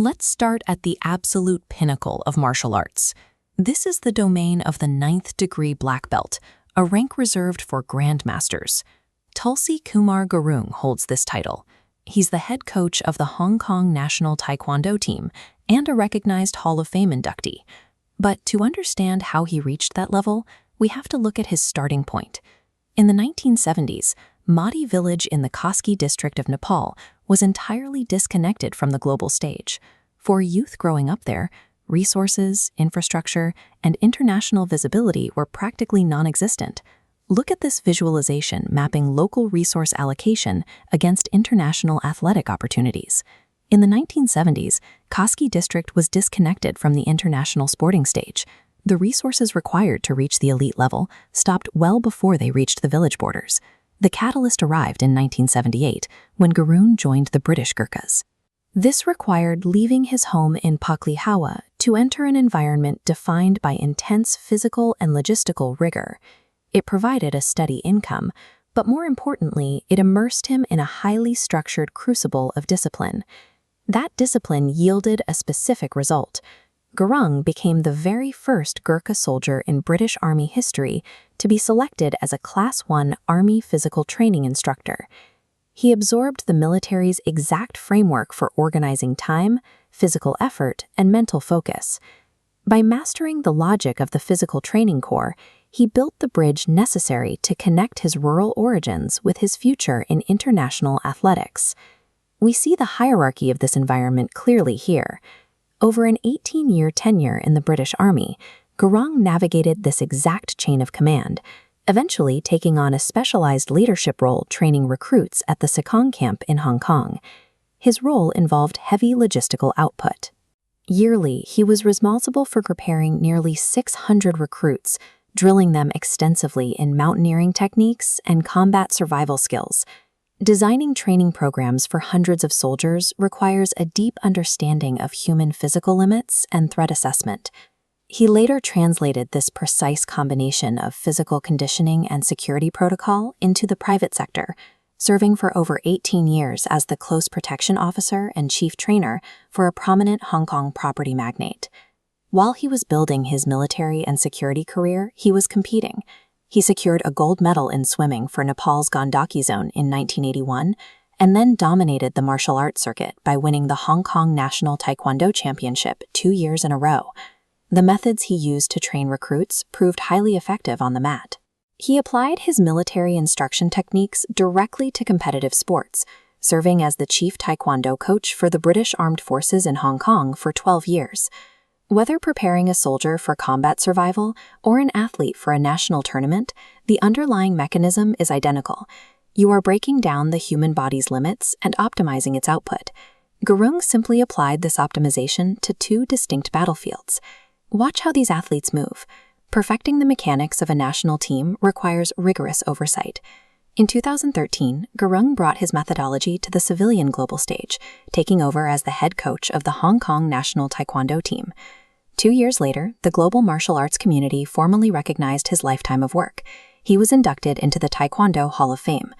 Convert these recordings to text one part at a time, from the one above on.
Let's start at the absolute pinnacle of martial arts. This is the domain of the 9th degree black belt, a rank reserved for grandmasters. Tulsi Kumar Gurung holds this title. He's the head coach of the Hong Kong national Taekwondo team and a recognized Hall of Fame inductee. But to understand how he reached that level, we have to look at his starting point. In the 1970s, Madi village in the Koski district of Nepal was entirely disconnected from the global stage. For youth growing up there, resources, infrastructure, and international visibility were practically non-existent. Look at this visualization mapping local resource allocation against international athletic opportunities. In the 1970s, Koski district was disconnected from the international sporting stage. The resources required to reach the elite level stopped well before they reached the village borders. The catalyst arrived in 1978 when Gurung joined the British Gurkhas. This required leaving his home in Paklihawa to enter an environment defined by intense physical and logistical rigor. It provided a steady income, but more importantly, it immersed him in a highly structured crucible of discipline. That discipline yielded a specific result. Gurung became the very first Gurkha soldier in British Army history to be selected as a Class 1 Army physical training instructor. He absorbed the military's exact framework for organizing time, physical effort, and mental focus. By mastering the logic of the physical training corps, he built the bridge necessary to connect his rural origins with his future in international athletics. We see the hierarchy of this environment clearly here. Over an 18-year tenure in the British Army, Gurung navigated this exact chain of command, eventually taking on a specialized leadership role training recruits at the Sekong camp in Hong Kong. His role involved heavy logistical output. Yearly, he was responsible for preparing nearly 600 recruits, drilling them extensively in mountaineering techniques and combat survival skills. Designing training programs for hundreds of soldiers requires a deep understanding of human physical limits and threat assessment. He later translated this precise combination of physical conditioning and security protocol into the private sector, serving for over 18 years as the close protection officer and chief trainer for a prominent Hong Kong property magnate. While he was building his military and security career, he was competing. He secured a gold medal in swimming for Nepal's Gandaki zone in 1981 and then dominated the martial arts circuit by winning the Hong Kong National Taekwondo Championship 2 years in a row. The methods he used to train recruits proved highly effective on the mat. He applied his military instruction techniques directly to competitive sports, serving as the chief Taekwondo coach for the British Armed Forces in Hong Kong for 12 years. Whether preparing a soldier for combat survival or an athlete for a national tournament, the underlying mechanism is identical. You are breaking down the human body's limits and optimizing its output. Gurung simply applied this optimization to 2 distinct battlefields. Watch how these athletes move. Perfecting the mechanics of a national team requires rigorous oversight. In 2013, Gurung brought his methodology to the civilian global stage, taking over as the head coach of the Hong Kong national Taekwondo team. 2 years later, the global martial arts community formally recognized his lifetime of work. He was inducted into the Taekwondo Hall of Fame.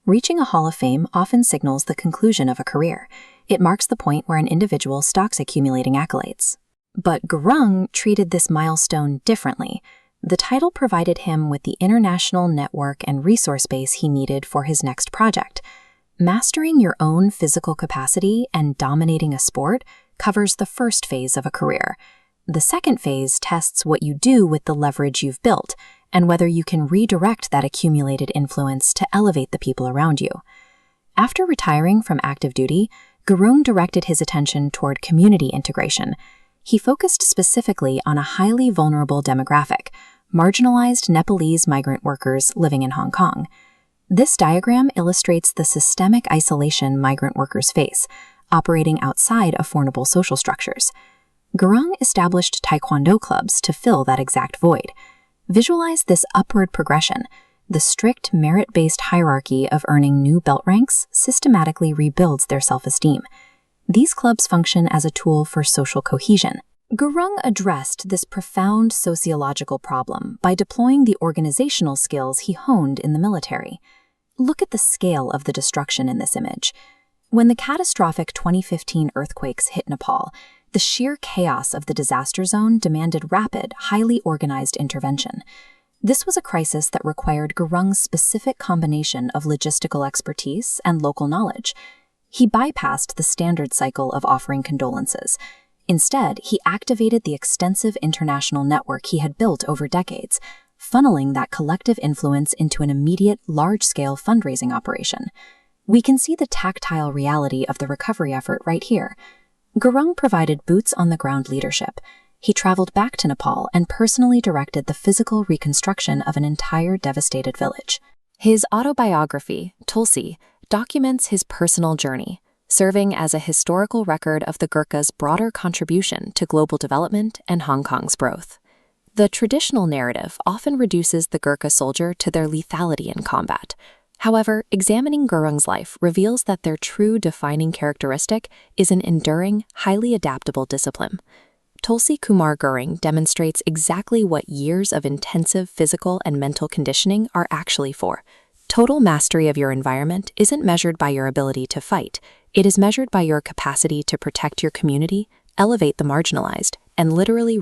Reaching a Hall of Fame often signals the conclusion of a career. It marks the point where an individual stops accumulating accolades. But Gurung treated this milestone differently. The title provided him with the international network and resource base he needed for his next project. Mastering your own physical capacity and dominating a sport covers the first phase of a career. The second phase tests what you do with the leverage you've built and whether you can redirect that accumulated influence to elevate the people around you. After retiring from active duty, Gurung directed his attention toward community integration. He focused specifically on a highly vulnerable demographic, marginalized Nepalese migrant workers living in Hong Kong. This diagram illustrates the systemic isolation migrant workers face, operating outside affordable social structures. Gurung established Taekwondo clubs to fill that exact void. Visualize this upward progression. The strict merit-based hierarchy of earning new belt ranks systematically rebuilds their self-esteem. These clubs function as a tool for social cohesion. Gurung addressed this profound sociological problem by deploying the organizational skills he honed in the military. Look at the scale of the destruction in this image. When the catastrophic 2015 earthquakes hit Nepal, the sheer chaos of the disaster zone demanded rapid, highly organized intervention. This was a crisis that required Gurung's specific combination of logistical expertise and local knowledge. He bypassed the standard cycle of offering condolences. Instead, he activated the extensive international network he had built over decades, funneling that collective influence into an immediate, large-scale fundraising operation. We can see the tactile reality of the recovery effort right here. Gurung provided boots-on-the-ground leadership. He traveled back to Nepal and personally directed the physical reconstruction of an entire devastated village. His autobiography, Tulsi, documents his personal journey, serving as a historical record of the Gurkhas' broader contribution to global development and Hong Kong's growth. The traditional narrative often reduces the Gurkha soldier to their lethality in combat. However, examining Gurung's life reveals that their true defining characteristic is an enduring, highly adaptable discipline. Tulsi Kumar Gurung demonstrates exactly what years of intensive physical and mental conditioning are actually for. Total mastery of your environment isn't measured by your ability to fight. It is measured by your capacity to protect your community, elevate the marginalized, and literally